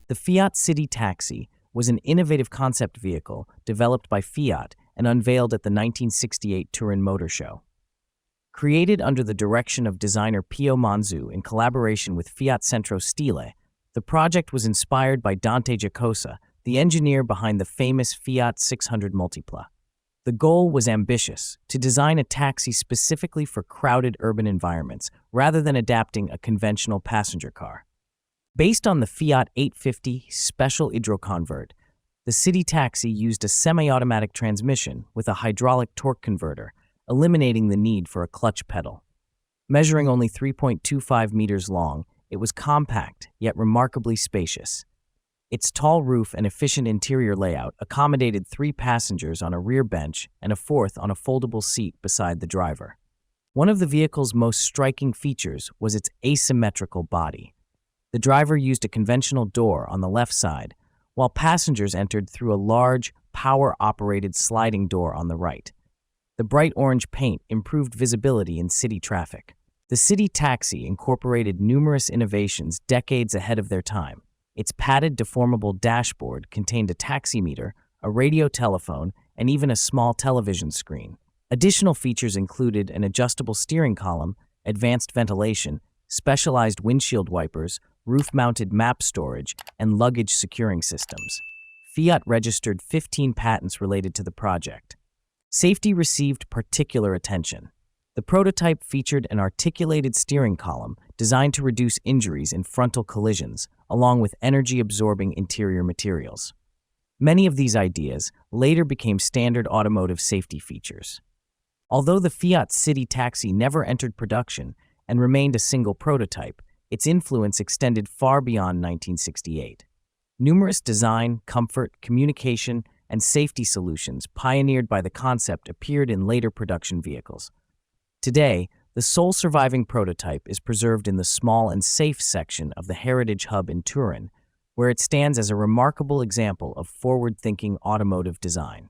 The Fiat City Taxi was an innovative concept vehicle developed by Fiat and unveiled at the 1968 Turin Motor Show. Created under the direction of designer Pio Manzu in collaboration with Fiat Centro Stile, the project was inspired by Dante Giacosa, the engineer behind the famous Fiat 600 Multipla. The goal was ambitious, to design a taxi specifically for crowded urban environments rather than adapting a conventional passenger car. Based on the Fiat 850 Special Hydroconvert, the City Taxi used a semi-automatic transmission with a hydraulic torque converter, eliminating the need for a clutch pedal. Measuring only 3.25 meters long, it was compact yet remarkably spacious. Its tall roof and efficient interior layout accommodated 3 passengers on a rear bench and a 4th on a foldable seat beside the driver. One of the vehicle's most striking features was its asymmetrical body. The driver used a conventional door on the left side, while passengers entered through a large, power-operated sliding door on the right. The bright orange paint improved visibility in city traffic. The City Taxi incorporated numerous innovations decades ahead of their time. Its padded deformable dashboard contained a taximeter, a radio telephone, and even a small television screen. Additional features included an adjustable steering column, advanced ventilation, specialized windshield wipers, roof-mounted map storage, and luggage securing systems. Fiat registered 15 patents related to the project. Safety received particular attention. The prototype featured an articulated steering column designed to reduce injuries in frontal collisions, along with energy-absorbing interior materials. Many of these ideas later became standard automotive safety features. Although the Fiat City Taxi never entered production and remained a single prototype, its influence extended far beyond 1968. Numerous design, comfort, communication, and safety solutions pioneered by the concept appeared in later production vehicles. Today, the sole surviving prototype is preserved in the small and safe section of the Heritage Hub in Turin, where it stands as a remarkable example of forward-thinking automotive design.